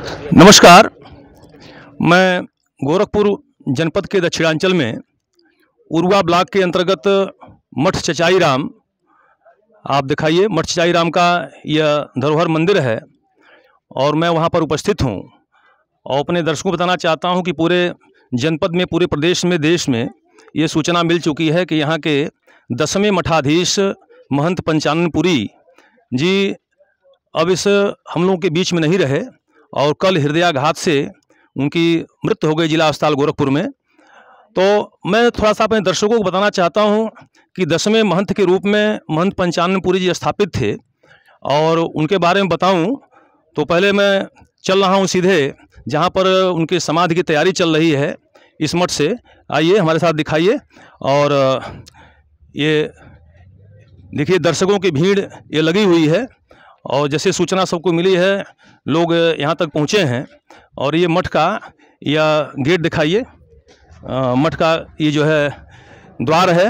नमस्कार। मैं गोरखपुर जनपद के दक्षिणांचल में उरवा ब्लॉक के अंतर्गत मठ चचाई राम, आप दिखाइए, मठ चचाई राम का यह धरोहर मंदिर है और मैं वहाँ पर उपस्थित हूँ और अपने दर्शकों को बताना चाहता हूँ कि पूरे जनपद में, पूरे प्रदेश में, देश में ये सूचना मिल चुकी है कि यहाँ के 10वें मठाधीश महंत पंचाननपुरी जी अब इस हम लोगों के बीच में नहीं रहे और कल हृदयाघात से उनकी मृत्यु हो गई जिला अस्पताल गोरखपुर में। तो मैं थोड़ा सा अपने दर्शकों को बताना चाहता हूँ कि 10वें महंत के रूप में महंत पंचाननपुरी जी स्थापित थे और उनके बारे में बताऊँ तो पहले मैं चल रहा हूँ सीधे जहाँ पर उनकी समाधि की तैयारी चल रही है इस मठ से। आइए हमारे साथ दिखाइए। और ये देखिए दर्शकों की भीड़ ये लगी हुई है और जैसे सूचना सबको मिली है लोग यहाँ तक पहुँचे हैं। और ये मठ का यह गेट दिखाइए, मठ का ये जो है द्वार है,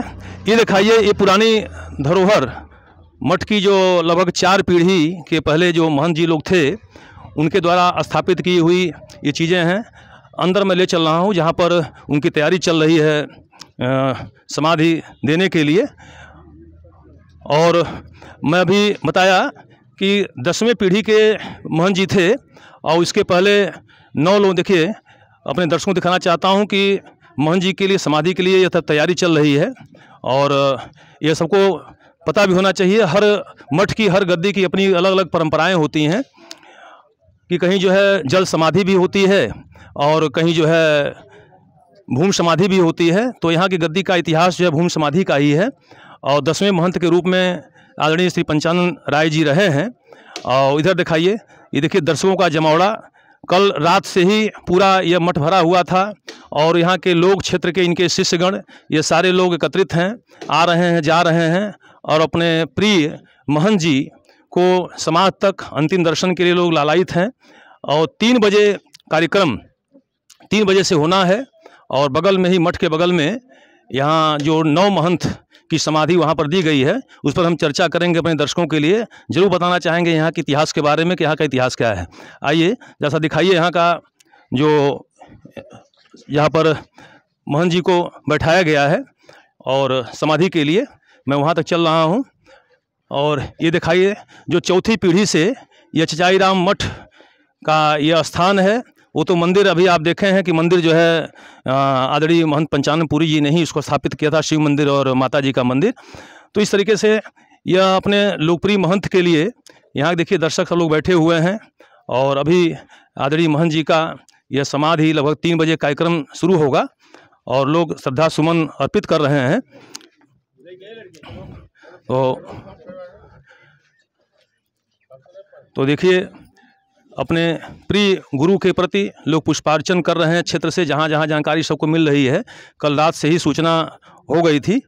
ये दिखाइए। ये पुरानी धरोहर मठ की जो लगभग 4 पीढ़ी के पहले जो महंत जी लोग थे उनके द्वारा स्थापित की हुई ये चीज़ें हैं। अंदर मैं ले चल रहा हूँ जहाँ पर उनकी तैयारी चल रही है समाधि देने के लिए। और मैं अभी बताया कि 10वें पीढ़ी के महंत जी थे और इसके पहले 9 लोग। देखिए अपने दर्शकों को दिखाना चाहता हूँ कि महंत जी के लिए समाधि के लिए यह तैयारी चल रही है और यह सबको पता भी होना चाहिए। हर मठ की, हर गद्दी की अपनी अलग अलग परंपराएं होती हैं कि कहीं जो है जल समाधि भी होती है और कहीं जो है भूमि समाधि भी होती है। तो यहाँ की गद्दी का इतिहास जो है भूमि समाधि का ही है और 10वें महंत के रूप में आदरणीय श्री पंचानन राय जी रहे हैं। और इधर दिखाइए, ये देखिए दर्शकों का जमावड़ा। कल रात से ही पूरा यह मठ भरा हुआ था और यहाँ के लोग, क्षेत्र के इनके शिष्यगण, ये सारे लोग एकत्रित हैं, आ रहे हैं, जा रहे हैं और अपने प्रिय महंत जी को समाज तक अंतिम दर्शन के लिए लोग लालायित हैं। और 3 बजे कार्यक्रम 3 बजे से होना है और बगल में ही, मठ के बगल में यहाँ जो 9 महंत की समाधि वहाँ पर दी गई है उस पर हम चर्चा करेंगे। अपने दर्शकों के लिए जरूर बताना चाहेंगे यहाँ के इतिहास के बारे में कि यहाँ का इतिहास क्या है। आइए जैसा दिखाइए, यहाँ का जो यहाँ पर महंत जी को बैठाया गया है और समाधि के लिए मैं वहाँ तक चल रहा हूँ। और ये दिखाइए जो 4थी पीढ़ी से यह चचाई राम मठ का यह स्थान है। वो तो मंदिर अभी आप देखे हैं कि मंदिर जो है आदरणीय महंत पंचाननपुरी जी ने ही इसको स्थापित किया था, शिव मंदिर और माता जी का मंदिर। तो इस तरीके से यह अपने लोकप्रिय महंत के लिए यहाँ देखिए दर्शक सब लोग बैठे हुए हैं और अभी आदरणीय महंत जी का यह समाधि लगभग 3 बजे कार्यक्रम शुरू होगा और लोग श्रद्धा सुमन अर्पित कर रहे हैं। तो देखिए अपने प्रिय गुरु के प्रति लोग पुष्पार्चन कर रहे हैं। क्षेत्र से जहाँ जहाँ जानकारी सबको मिल रही है, कल रात से ही सूचना हो गई थी।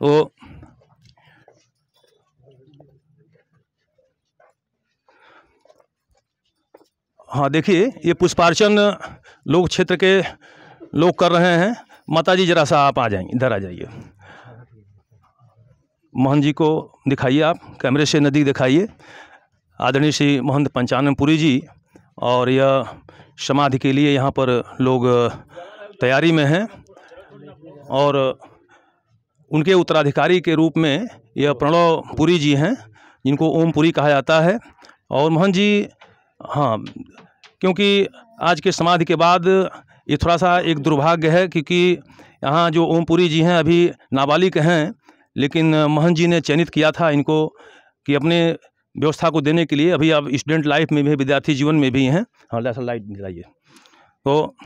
तो हाँ देखिए ये पुष्पार्चन लोग, क्षेत्र के लोग कर रहे हैं। माता जी जरा सा आप आ जाएंगे, इधर आ जाइए। महंत जी को दिखाइए, आप कैमरे से नज़दीक दिखाइए। आदरणीय श्री महंत पंचाननपुरी जी और यह समाधि के लिए यहाँ पर लोग तैयारी में हैं और उनके उत्तराधिकारी के रूप में यह प्रणव पुरी जी हैं जिनको ओम पुरी कहा जाता है। और महंत जी, हाँ, क्योंकि आज के समाधि के बाद ये थोड़ा सा एक दुर्भाग्य है क्योंकि यहाँ जो ओम पुरी जी हैं अभी नाबालिग हैं, लेकिन महंत जी ने चयनित किया था इनको कि अपने व्यवस्था को देने के लिए। अभी अब स्टूडेंट लाइफ में भी, विद्यार्थी जीवन में भी हैं। हाँ जैसा लाइट दिलाइए। तो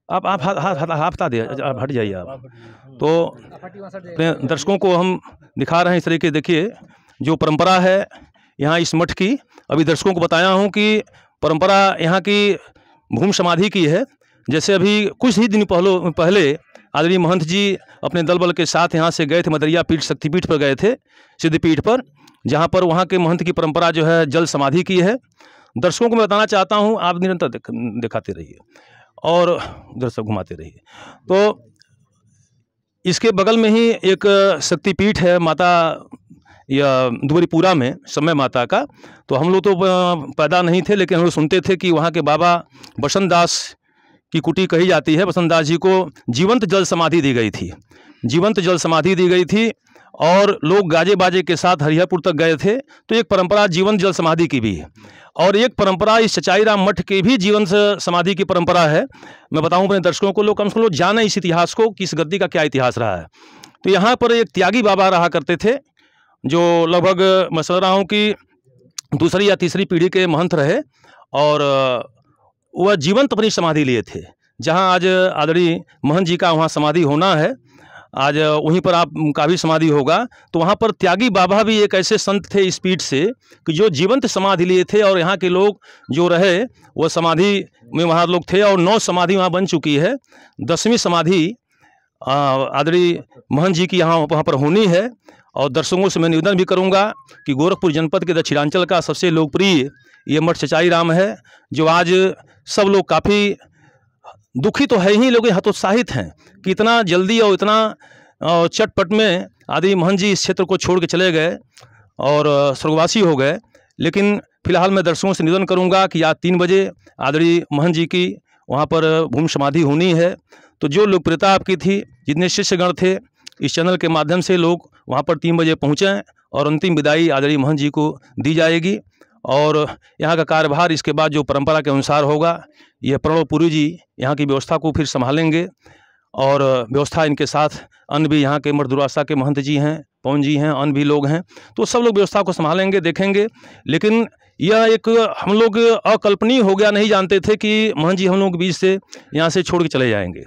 आप हटा दे, आप हट जाइए आप। तो अपने दर्शकों को हम दिखा रहे हैं इस तरीके। देखिए जो परंपरा है यहाँ इस मठ की, अभी दर्शकों को बताया हूँ कि परंपरा यहाँ की भूमि समाधि की है। जैसे अभी कुछ ही दिन पहले आदरणीय महंत जी अपने दल बल के साथ यहाँ से गए थे, मदरिया पीठ, शक्तिपीठ पर गए थे, सिद्धपीठ पर, जहाँ पर वहाँ के महंत की परंपरा जो है जल समाधि की है। दर्शकों को मैं बताना चाहता हूँ, आप निरंतर दिखाते रहिए और उधर सब घुमाते रहिए। तो इसके बगल में ही एक शक्तिपीठ है माता या दुबरीपुरा में समय माता का। तो हम लोग तो पैदा नहीं थे, लेकिन हम लोग सुनते थे कि वहाँ के बाबा बसंत दास की कुटी कही जाती है। बसंत दास जी को जीवंत जल समाधि दी गई थी, जीवंत जल समाधि दी गई थी, और लोग गाजे बाजे के साथ हरिहरपुर तक गए थे। तो एक परंपरा जीवंत जल समाधि की भी है, और एक परंपरा इस चचाईराम मठ के भी जीवन समाधि की परंपरा है। मैं बताऊं अपने दर्शकों को, लोग कम से कम लोग जाने इस इतिहास को कि इस गद्दी का क्या इतिहास रहा है। तो यहाँ पर एक त्यागी बाबा रहा करते थे, जो लगभग मैं समझ रहा हूँ कि दूसरी या तीसरी पीढ़ी के महंत रहे, और वह जीवंत अपनी समाधि लिए थे। जहाँ आज आदरणीय महंत जी का वहाँ समाधि होना है, आज वहीं पर आपका भी समाधि होगा। तो वहाँ पर त्यागी बाबा भी एक ऐसे संत थे इस पीठ से कि जो जीवंत समाधि लिए थे, और यहाँ के लोग जो रहे वो समाधि में वहाँ लोग थे, और 9 समाधि वहाँ बन चुकी है। 10वीं समाधि आदरणीय महंत जी की वहाँ पर होनी है। और दर्शकों से मैं निवेदन भी करूँगा कि गोरखपुर जनपद के दक्षिणांचल का सबसे लोकप्रिय ये मठ चचाईराम है, जो आज सब लोग काफ़ी दुखी तो है ही, लोग हतोत्साहित हैं कि इतना जल्दी और इतना चटपट में आदरणीय महंत जी इस क्षेत्र को छोड़ के चले गए और स्वर्गवासी हो गए। लेकिन फिलहाल मैं दर्शकों से निवेदन करूंगा कि आज 3 बजे आदरणीय महंत जी की वहां पर भूमि समाधि होनी है। तो जो लोकप्रियता आपकी थी, जितने शिष्यगण थे, इस चैनल के माध्यम से लोग वहाँ पर 3 बजे पहुँचें, और अंतिम विदाई आदरणीय महंत जी को दी जाएगी। और यहाँ का कार्यभार इसके बाद जो परंपरा के अनुसार होगा, ये प्रणवपुरी जी यहाँ की व्यवस्था को फिर संभालेंगे, और व्यवस्था इनके साथ अन्य भी यहाँ के मठ दुरासा के महंत जी हैं, पवन जी हैं, अन्य भी लोग हैं। तो सब लोग व्यवस्था को संभालेंगे, देखेंगे। लेकिन यह एक हम लोग अकल्पनीय हो गया, नहीं जानते थे कि महंत जी हम लोग के बीच से यहाँ से छोड़ के चले जाएंगे।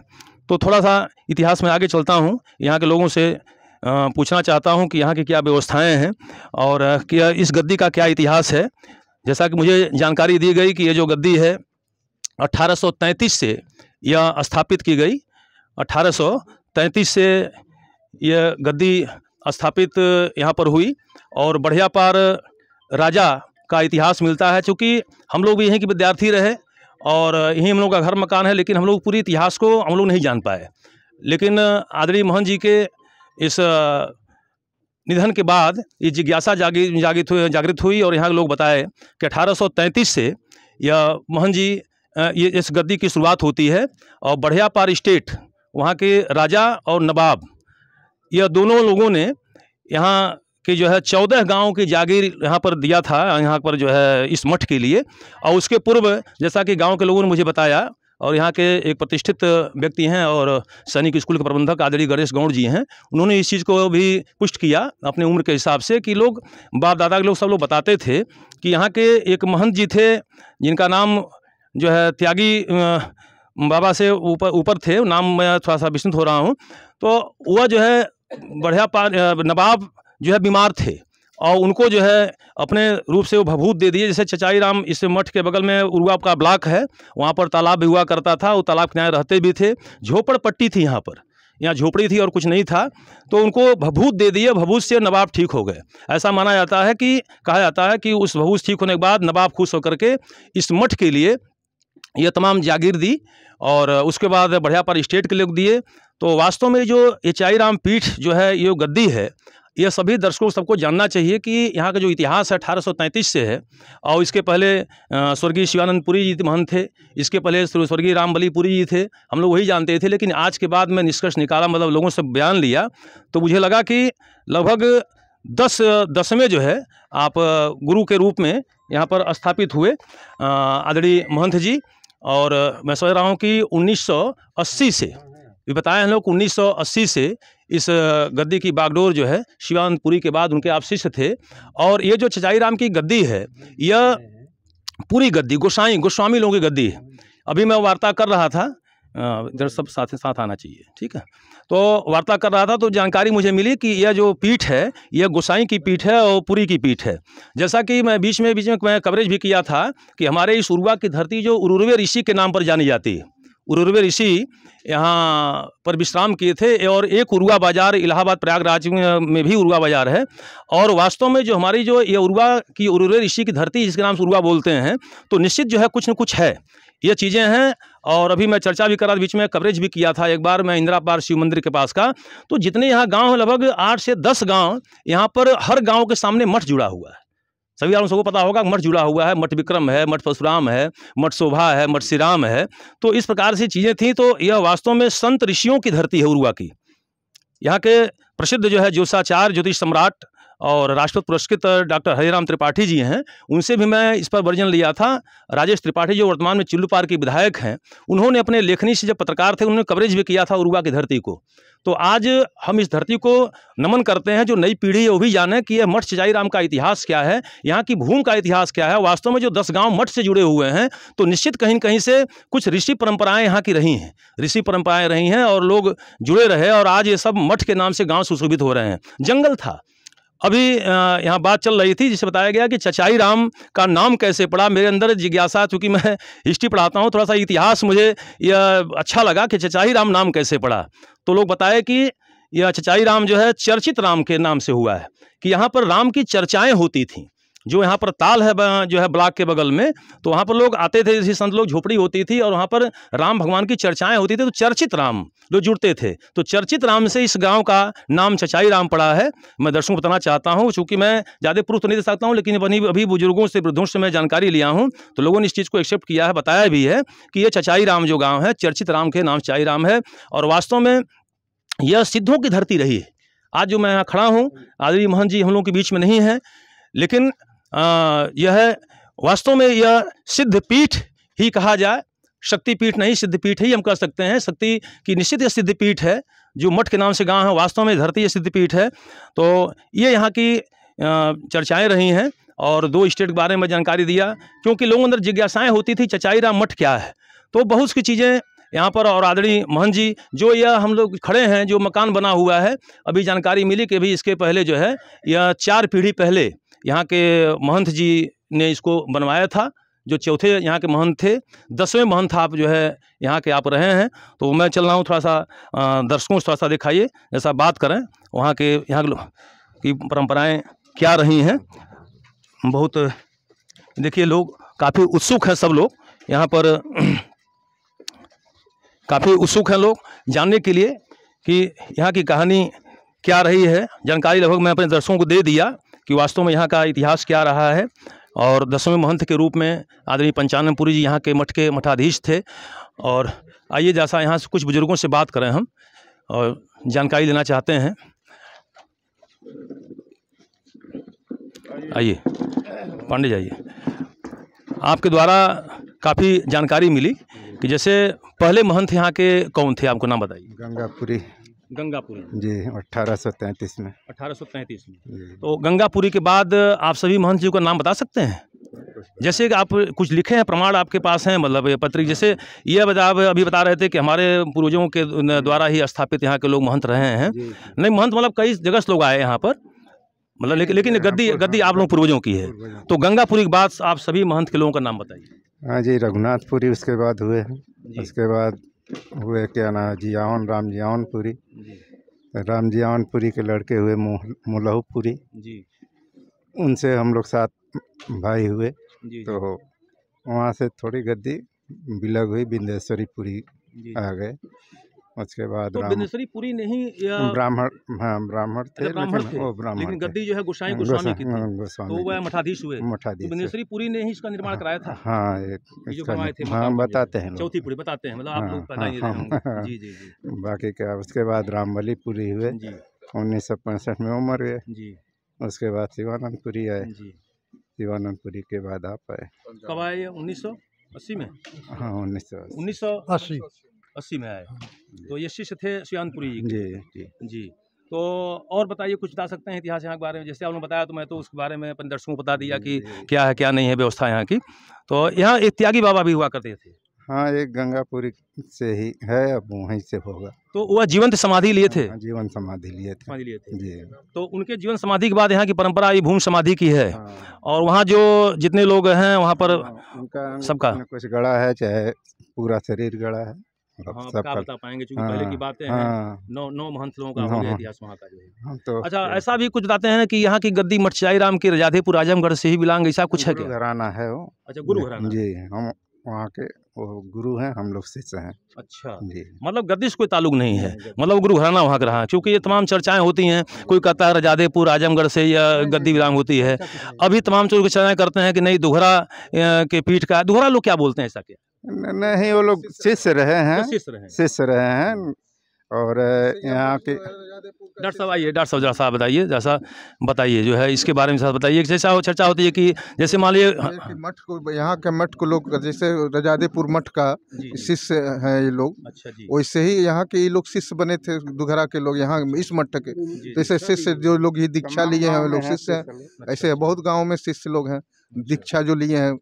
तो थोड़ा सा इतिहास में आगे चलता हूँ, यहाँ के लोगों से पूछना चाहता हूँ कि यहाँ की क्या व्यवस्थाएं हैं और क्या इस गद्दी का क्या इतिहास है। जैसा कि मुझे जानकारी दी गई कि ये जो गद्दी है 1833 से यह स्थापित की गई। 1833 से यह गद्दी स्थापित यहाँ पर हुई, और बढ़िया पार राजा का इतिहास मिलता है। चूँकि हम लोग भी यहीं के विद्यार्थी रहे और यहीं हम लोग का घर मकान है, लेकिन हम लोग पूरी इतिहास को हम लोग नहीं जान पाए। लेकिन आदरणीय महंत जी के इस निधन के बाद ये जिज्ञासा जागृत हुई, और यहाँ के लोग बताए कि 1833 से यह महंत जी ये इस गद्दी की शुरुआत होती है। और बढ़िया पार स्टेट वहाँ के राजा और नवाब, यह दोनों लोगों ने यहाँ के जो है 14 गांव की जागीर यहाँ पर दिया था, यहाँ पर जो है इस मठ के लिए। और उसके पूर्व जैसा कि गांव के लोगों ने मुझे बताया, और यहाँ के एक प्रतिष्ठित व्यक्ति हैं और सैनिक स्कूल के प्रबंधक आदरणीय गणेश गौड़ जी हैं, उन्होंने इस चीज़ को भी पुष्ट किया अपने उम्र के हिसाब से कि लोग बाप दादा के लोग सब लोग बताते थे कि यहाँ के एक महंत जी थे जिनका नाम जो है त्यागी बाबा से ऊपर थे, नाम मैं थोड़ा सा विस्मृत हो रहा हूँ। तो वह जो है बढ़िया पार नवाब जो है बीमार थे, और उनको जो है अपने रूप से वो भभूत दे दिए। जैसे चचाईराम इस मठ के बगल में उरुआ का ब्लॉक है, वहाँ पर तालाब भी हुआ करता था, वो तालाब किनारे रहते भी थे। झोपड़ पट्टी थी यहाँ पर, यहाँ झोपड़ी थी और कुछ नहीं था, तो उनको भभूत दे दिए। भभूत से नवाब ठीक हो गए। ऐसा माना जाता है कि कहा जाता है कि उस भभूत ठीक होने के बाद नवाब खुश होकर के इस मठ के लिए ये तमाम जागीर दी, और उसके बाद बढ़िया पार स्टेट के लोग दिए। तो वास्तव में जो ये चचाईराम पीठ जो है, ये गद्दी है, ये सभी दर्शकों सबको जानना चाहिए कि यहाँ का जो इतिहास है 1833 से है। और इसके पहले स्वर्गीय शिवानंद पुरी जी महंत थे, इसके पहले स्वर्गीय रामबली पुरी जी थे, हम लोग वही जानते थे। लेकिन आज के बाद मैं निष्कर्ष निकाला, मतलब लोगों से बयान लिया, तो मुझे लगा कि लगभग 10वें जो है आप गुरु के रूप में यहाँ पर स्थापित हुए आदरणीय महंत जी। और मैं सोच रहा हूँ कि 1980 से भी बताए हम लोग, 1980 से इस गद्दी की बागडोर जो है शिवानंद पुरी के बाद उनके आप शिष्य थे। और ये जो चचाईराम की गद्दी है, यह पूरी गद्दी गोस्वामी लोगों की गद्दी है। अभी मैं वार्ता कर रहा था, इधर सब साथ आना चाहिए, ठीक है। तो वार्ता कर रहा था तो जानकारी मुझे मिली कि यह जो पीठ है, यह गोसाई की पीठ है और पुरी की पीठ है। जैसा कि मैं बीच में मैं कवरेज भी किया था कि हमारे इस उरुआ की धरती जो उरुवे ऋषि के नाम पर जानी जाती है, उरुवे ऋषि यहाँ पर विश्राम किए थे। और एक उरुआ बाज़ार इलाहाबाद प्रयागराज में भी उरुआ बाज़ार है। और वास्तव में जो हमारी जो ये उरुवे ऋषि की धरती जिसके नाम से उरुआ बोलते हैं, तो निश्चित जो है कुछ न कुछ है, ये चीज़ें हैं। और अभी मैं चर्चा भी करा, बीच में कवरेज भी किया था एक बार मैं इंदिरा पार्क शिव मंदिर के पास का। तो जितने यहाँ गांव हैं, लगभग 8 से 10 गांव, यहाँ पर हर गांव के सामने मठ जुड़ा हुआ है। सभी आप सबको पता होगा मठ जुड़ा हुआ है, मठ विक्रम है, मठ परशुराम है, मठ शोभा है, मठ श्री राम है। तो इस प्रकार से चीज़ें थी। तो यह वास्तव में संत ऋषियों की धरती है उरुआ की। यहाँ के प्रसिद्ध जो है ज्योतिषाचार्य, ज्योतिष सम्राट और राष्ट्रपति पुरस्कृत डॉक्टर हरिराम त्रिपाठी जी हैं, उनसे भी मैं इस पर वर्जन लिया था। राजेश त्रिपाठी जो वर्तमान में चिल्लूपार के विधायक हैं, उन्होंने अपने लेखनी से जब पत्रकार थे, उन्होंने कवरेज भी किया था उरुआ की धरती को। तो आज हम इस धरती को नमन करते हैं। जो नई पीढ़ी है वो भी जाने कि यह मठ चचाई राम का इतिहास क्या है, यहाँ की भूमि का इतिहास क्या है। वास्तव में जो 10 गांव मठ से जुड़े हुए हैं, तो निश्चित कहीं न कहीं से कुछ ऋषि परंपराएं यहाँ की रही हैं, ऋषि परंपराएं रही हैं और लोग जुड़े रहे, और आज ये सब मठ के नाम से गाँव सुशोभित हो रहे हैं। जंगल था। अभी यहाँ बात चल रही थी जिसे बताया गया कि चचाई राम का नाम कैसे पड़ा। मेरे अंदर जिज्ञासा, चूँकि मैं हिस्ट्री पढ़ाता हूँ, थोड़ा सा इतिहास मुझे यह अच्छा लगा कि चचाई राम नाम कैसे पड़ा। तो लोग बताए कि यह चचाई राम जो है चर्चित राम के नाम से हुआ है, कि यहाँ पर राम की चर्चाएं होती थीं। जो यहाँ पर ताल है जो है ब्लॉक के बगल में, तो वहाँ पर लोग आते थे, जैसे संत लोग, झोपड़ी होती थी और वहाँ पर राम भगवान की चर्चाएं होती थी। तो चर्चित राम लोग जुड़ते थे। तो चर्चित राम से इस गांव का नाम चचाई राम पड़ा है। मैं दर्शकों को बताना चाहता हूँ, चूँकि मैं ज़्यादा प्रूफ तो नहीं दे सकता हूँ, लेकिन अभी बुजुर्गों से, वृद्धों से मैं जानकारी लिया हूँ, तो लोगों ने इस चीज़ को एक्सेप्ट किया है, बताया भी है कि ये चचाई राम जो गाँव है, चर्चित राम के नाम चचाई राम है। और वास्तव में यह सिद्धों की धरती रही है। आज जो मैं यहाँ खड़ा हूँ, आदरणीय महंत जी हम लोगों के बीच में नहीं है, लेकिन यह वास्तव में यह सिद्धपीठ ही कहा जाए, शक्तिपीठ नहीं, सिद्धपीठ ही हम कह सकते हैं। शक्ति की निश्चित यह सिद्धपीठ है। जो मठ के नाम से गांव है, वास्तव में धरती यह सिद्धपीठ है। तो ये यहाँ की चर्चाएं रही हैं। और 2 स्टेट के बारे में जानकारी दिया, क्योंकि लोगों अंदर जिज्ञासाएं होती थी चचाई राम मठ क्या है। तो बहुत सी चीज़ें यहाँ पर। और आदरणीय महंत जी जो यह हम लोग खड़े हैं, जो मकान बना हुआ है, अभी जानकारी मिली कि अभी इसके पहले जो है यह 4 पीढ़ी पहले यहाँ के महंत जी ने इसको बनवाया था। जो चौथे यहाँ के महंत थे, 10वें महंत आप जो है यहाँ के आप रहे हैं। तो मैं चल रहा हूँ, थोड़ा सा दर्शकों से थोड़ा सा दिखाइए, जैसा बात करें वहाँ की परंपराएं क्या रही हैं। बहुत देखिए, लोग काफ़ी उत्सुक हैं, सब लोग यहाँ पर काफ़ी उत्सुक हैं लोग जानने के लिए कि यहाँ की कहानी क्या रही है। जानकारी लगभग मैं अपने दर्शकों को दे दिया कि वास्तव में यहाँ का इतिहास क्या रहा है। और 10वें महंत के रूप में आदरणीय पंचाननपुरी जी यहाँ के मठ के मठाधीश थे। और आइए जैसा यहाँ से कुछ बुजुर्गों से बात करें हम और जानकारी लेना चाहते हैं। आइए पांडे जाइए। आपके द्वारा काफ़ी जानकारी मिली कि जैसे पहले महंत यहाँ के कौन थे, आपको नाम बताइए। गंगापुरी जी, 1833 में। 1833 में। तो गंगापुरी के बाद आप सभी महंत जी का नाम बता सकते हैं? जैसे कि आप कुछ लिखे हैं, प्रमाण आपके पास हैं, मतलब पत्रिक, जैसे ये अभी बता रहे थे कि हमारे पूर्वजों के द्वारा ही स्थापित यहाँ के लोग महंत रहे हैं। नहीं, महंत मतलब कई जगह से लोग आए यहाँ पर, मतलब लेकिन गद्दी आप लोग पूर्वजों की है। तो गंगापुरी के बाद आप सभी महंत के लोगों का नाम बताइए। हाँ जी, रघुनाथपुरी उसके बाद हुए हैं। उसके बाद हुए क्या नाम, राम जियावनपुरी। राम जियावनपुरी के लड़के हुए मुलहुपुरी जी। उनसे हम लोग 7 भाई हुए जी। तो वहाँ से थोड़ी गद्दी बिलग हुई, बिंदेश्वरीपुरी आ गए। उसके बाद तो बिंदेश्वरीपुरी नहीं, ब्राह्मण, हाँ ब्राह्मण थे, लेकिन गद्दी जो है गोसाई गोस्वामी की थी, तो वह मठाधीश हुए। मठाधीश बिंदेश्वरीपुरी ने ही इसका निर्माण कराया था। हाँ, हाँ बताते हैं, चौथी पुरी बताते हैं, मतलब आप लोग पता ही रहेंगे। जी जी जी। बाकी क्या, उसके बाद रामबलीपुरी हुए 1965 में उमर गए जी। उसके बाद शिवानंदपुरी आए जी। शिवानंदपुरी के बाद आप आए। कब आए? 1980 में। हाँ, 1980 में आए। तो ये शिष्य थे शिवानंदपुरी जी जी जी। तो और बताइए, कुछ बता सकते हैं इतिहास यहाँ के बारे में? जैसे आपने बताया, तो मैं तो उसके बारे में अपन दर्शकों को बता दिया कि क्या है क्या नहीं है व्यवस्था यहाँ की। तो यहाँ एक त्यागी बाबा भी हुआ करते थे। हाँ, एक गंगापुरी से ही है, अब वहीं से होगा। तो वह जीवंत समाधि लिए थे? जीवन समाधि लिए थे जी। तो उनके जीवन समाधि के बाद यहाँ की परंपरा ये भूमि समाधि की है। और वहाँ जो जितने लोग हैं वहाँ पर उनका सबका कुछ गड़ा है, चाहे पूरा शरीर गड़ा है। सब बता पाएंगे, क्योंकि पहले की बातें हैं। 9 महंत लोगों का हो गया इतिहास वहाँ का जो है। तो अच्छा, ऐसा भी कुछ बताते हैं कि यहाँ की गद्दी मठ चचाई राम की रजाधीपुर आजमगढ़ से ही बिलोंग, ऐसा कुछ है क्या? घराना है वो। अच्छा, गुरु घराना जी। हम वहाँ के वो गुरु हैं, हम लोग शिष्य हैं। अच्छा, जी। मतलब गद्दी से कोई ताल्लुक नहीं है, मतलब गुरु घराना वहाँ का रहा है। क्योंकि ये तमाम चर्चाएं होती हैं, कोई कहता है रजादेपुर आजमगढ़ से या गद्दी बिलोंग होती है। अभी तमाम लोग चर्चाएं करते हैं कि नहीं दोहरा के पीठ का, दोहरा लोग क्या बोलते हैं ऐसा क्या? नहीं, वो लोग शिष्य रहे हैं, शिष्य रहे हैं। शिष्य रहे हैं। और यहाँ के डॉक्टर साहब आइए, डॉक्टर साहब जरा सा बताइए, जैसा बताइए जो है इसके बारे में जरा बताइए। जैसा वो चर्चा होती है कि जैसे मान लीजिए कि मठ को, यहाँ के मठ को लोग जैसे रजादेपुर मठ का जी, जी। शिष्य हैं ये लोग, अच्छा जी, वैसे ही यहाँ के ये लोग शिष्य बने थे, दुघरा के लोग यहाँ इस मठ के। जी, तो ऐसे शिष्य जो लोग ये दीक्षा लिए हैं वो लोग शिष्य हैं। शिष्य ऐसे बहुत गाँव में शिष्य लोग हैं, दीक्षा जो लिए हैं।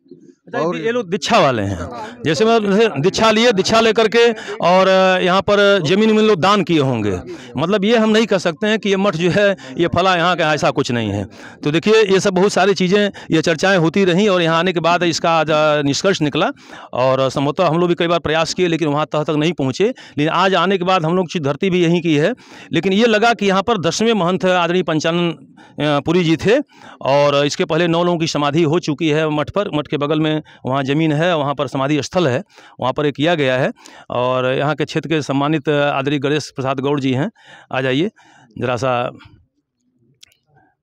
अच्छा, ये लोग दीक्षा वाले हैं। जैसे मतलब दीक्षा लिए, दीक्षा लेकर के और यहाँ पर जमीन में लोग दान किए होंगे। मतलब ये हम नहीं कह सकते हैं कि ये मठ जो है ये फला यहाँ का, ऐसा कुछ नहीं है। तो देखिए ये सब बहुत सारी चीज़ें, ये चर्चाएं होती रहीं और यहाँ आने के बाद इसका आज निष्कर्ष निकला। और संभवतः हम लोग भी कई बार प्रयास किए लेकिन वहाँ तक नहीं पहुँचे। लेकिन आज आने के बाद हम लोग की धरती भी यहीं की है। लेकिन ये लगा कि यहाँ पर 10वें महंत आदरणीय पंचानन पुरी जी थे और इसके पहले 9 लोगों की समाधि हो चुकी है मठ पर। मठ के बगल में वहाँ ज़मीन है, वहाँ पर समाधि स्थल है, वहाँ पर ये किया गया है। और यहाँ के क्षेत्र के सम्मानित आदरणीय गणेश प्रसाद गौड़ जी हैं, आ जाइए जरा सा।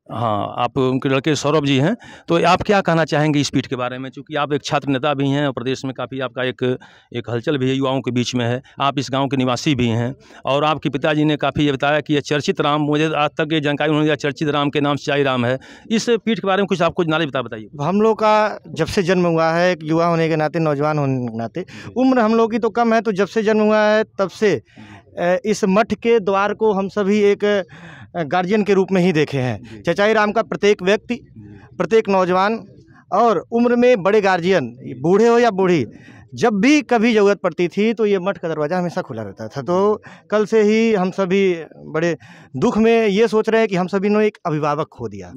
हाँ, आप उनके लड़के सौरभ जी हैं। तो आप क्या कहना चाहेंगे इस पीठ के बारे में? चूँकि आप एक छात्र नेता भी हैं और प्रदेश में काफ़ी आपका एक हलचल भी है, युवाओं के बीच में है। आप इस गांव के निवासी भी हैं और आपके पिताजी ने काफ़ी ये बताया कि ये चर्चित राम, मुझे आज तक ये जानकारी उन्होंने दिया, चर्चित राम के नाम चचाई राम है। इस पीठ के बारे में कुछ आपको नॉलेज बताइए। हम लोग का जब से जन्म हुआ है, एक युवा होने के नाते, नौजवान होने के नाते, उम्र हम लोग की तो कम है, तो जब से जन्म हुआ है तब से इस मठ के द्वार को हम सभी एक गार्जियन के रूप में ही देखे हैं। चचाई राम का प्रत्येक व्यक्ति, प्रत्येक नौजवान और उम्र में बड़े गार्जियन, बूढ़े हो या बूढ़ी, जब भी कभी ज़रूरत पड़ती थी तो ये मठ का दरवाज़ा हमेशा खुला रहता था। तो कल से ही हम सभी बड़े दुख में ये सोच रहे हैं कि हम सभी ने एक अभिभावक खो दिया।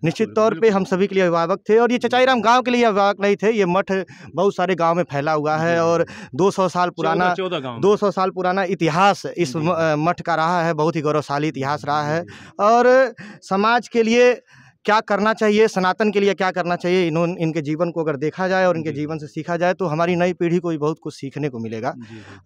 निश्चित तौर पे हम सभी के लिए अभिभावक थे और ये चचाई राम गाँव के लिए अभिभावक नहीं थे। ये मठ बहुत सारे गाँव में फैला हुआ है और 200 साल पुराना 200 साल पुराना इतिहास इस मठ का रहा है। बहुत ही गौरवशाली इतिहास रहा है और समाज के लिए क्या करना चाहिए, सनातन के लिए क्या करना चाहिए, इनके जीवन को अगर देखा जाए और इनके जीवन से सीखा जाए तो हमारी नई पीढ़ी को भी बहुत कुछ सीखने को मिलेगा।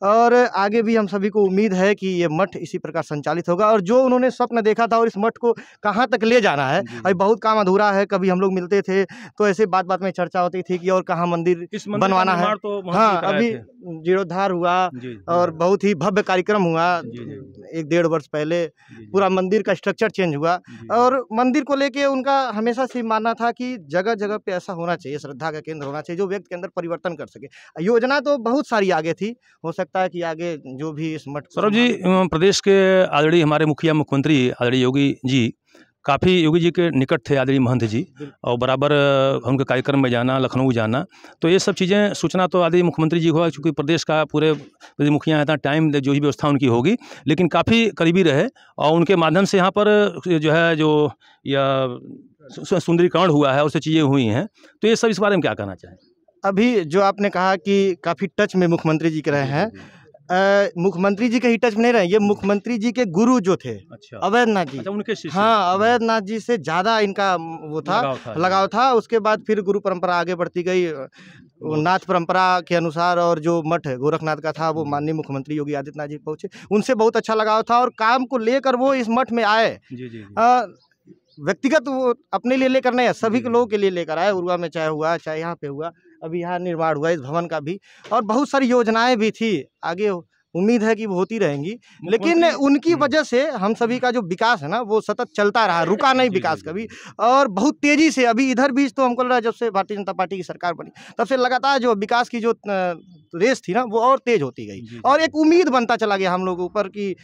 और आगे भी हम सभी को उम्मीद है कि ये मठ इसी प्रकार संचालित होगा और जो उन्होंने स्वप्न देखा था और इस मठ को कहाँ तक ले जाना है, अभी बहुत काम अधूरा है। कभी हम लोग मिलते थे तो ऐसे बात में चर्चा होती थी कि और कहाँ मंदिर बनवाना है। हाँ, अभी जीर्णोद्धार हुआ और बहुत ही भव्य कार्यक्रम हुआ 1-1.5 वर्ष पहले। पूरा मंदिर का स्ट्रक्चर चेंज हुआ और मंदिर को लेके उनका हमेशा से मानना था कि जगह जगह पे ऐसा होना चाहिए, श्रद्धा का केंद्र होना चाहिए जो व्यक्ति के अंदर परिवर्तन कर सके। योजना तो बहुत सारी आगे थी, हो सकता है कि आगे जो भी इस मठ। सौरभ जी, प्रदेश के आदरणीय हमारे मुखिया मुख्यमंत्री आदरणीय योगी जी, काफ़ी योगी जी के निकट थे आदरणीय महंत जी, और बराबर उनके कार्यक्रम में जाना, लखनऊ जाना, तो ये सब चीज़ें सूचना तो आदरणीय मुख्यमंत्री जी हुआ, चूँकि प्रदेश का पूरे मुखिया इतना टाइम जो भी व्यवस्था उनकी होगी, लेकिन काफ़ी करीबी रहे और उनके माध्यम से यहाँ पर जो है जो या सुंदरीकरण हुआ है, उससे चीज़ें हुई हैं। तो ये सब इस बारे में क्या कहना चाहें? अभी जो आपने कहा कि काफ़ी टच में मुख्यमंत्री जी के रहे हैं, मुख्यमंत्री जी के ही टच में नहीं रहे, ये मुख्यमंत्री जी के गुरु जो थे अवैधनाथ जी। अच्छा, उनके शिष्य। हाँ, अवैधनाथ जी से ज़्यादा इनका वो था, लगाव था। उसके बाद फिर गुरु परंपरा आगे बढ़ती गई, नाथ परंपरा के अनुसार, और जो मठ गोरखनाथ का था वो माननीय मुख्यमंत्री योगी आदित्यनाथ जी पहुँचे, उनसे बहुत अच्छा लगाव था और काम को लेकर वो इस मठ में आए। व्यक्तिगत वो अपने लिए लेकर नहीं, सभी के लोगों के लिए लेकर आए। उरुआ में चाहे हुआ, चाहे यहाँ पे हुआ, अभी यहाँ निर्माण हुआ इस भवन का भी, और बहुत सारी योजनाएं भी थी, आगे उम्मीद है कि वो होती रहेंगी। लेकिन उनकी वजह से हम सभी का जो विकास है ना, वो सतत चलता रहा, रुका नहीं विकास कभी, और बहुत तेज़ी से। अभी इधर भी तो हमको लग रहा है जब से भारतीय जनता पार्टी की सरकार बनी तब से लगातार जो विकास की जो रेस थी ना, वो और तेज़ होती गई और एक उम्मीद बनता चला गया हम लोगों ऊपर कि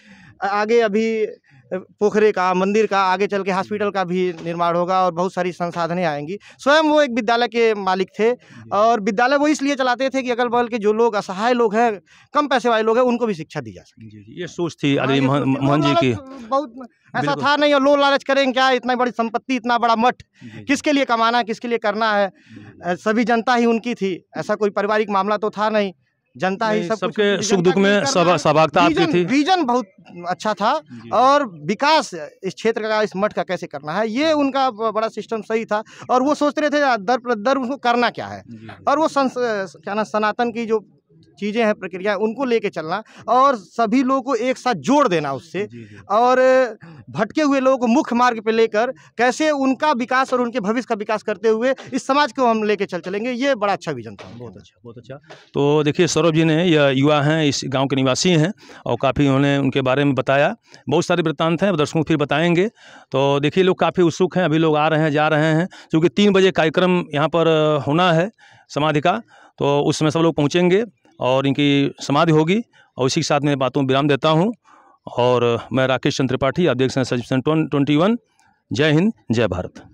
आगे अभी पोखरे का, मंदिर का, आगे चल के हॉस्पिटल का भी निर्माण होगा और बहुत सारी संसाधनें आएंगी। स्वयं वो एक विद्यालय के मालिक थे और विद्यालय वो इसलिए चलाते थे कि अगल बगल के जो लोग असहाय लोग हैं, कम पैसे वाले लोग हैं, उनको भी शिक्षा दी जा सके। ये सोच थी आदरणीय मोहन जी की। बहुत ऐसा था नहीं, और लोग लालच करेंगे क्या, इतना बड़ी संपत्ति, इतना बड़ा मठ, किसके लिए कमाना है, किसके लिए करना है, सभी जनता ही उनकी थी। ऐसा कोई पारिवारिक मामला तो था नहीं, जनता ही सबके सुख दुख में सहभागिता आपकी थी। विजन बहुत अच्छा था और विकास इस क्षेत्र का, इस मठ का कैसे करना है, ये उनका बड़ा सिस्टम सही था। और वो सोचते रहे थे दर पर दर उसको करना क्या है, और वो क्या ना, सनातन की जो चीज़ें हैं, प्रक्रिया, उनको लेके चलना और सभी लोगों को एक साथ जोड़ देना उससे, और भटके हुए लोगों को मुख्य मार्ग पे लेकर कैसे उनका विकास और उनके भविष्य का विकास करते हुए इस समाज को हम लेके चलेंगे। ये बड़ा अच्छा विजन था। बहुत अच्छा, बहुत अच्छा। तो देखिए सौरभ जी ने, यह युवा हैं, इस गांव के निवासी हैं और काफ़ी उन्होंने उनके बारे में बताया। बहुत सारे वृत्तांत हैं, दर्शकों को फिर बताएंगे। तो देखिए लोग काफ़ी उत्सुक हैं, अभी लोग आ रहे हैं, जा रहे हैं, क्योंकि 3 बजे कार्यक्रम यहाँ पर होना है समाधि का, तो उस समय सब लोग पहुँचेंगे और इनकी समाधि होगी। और इसी के साथ मैं बातों में विराम देता हूँ और मैं राकेश चंद्र त्रिपाठी, आप देख सकते हैं सचिव 21। जय हिंद, जय भारत।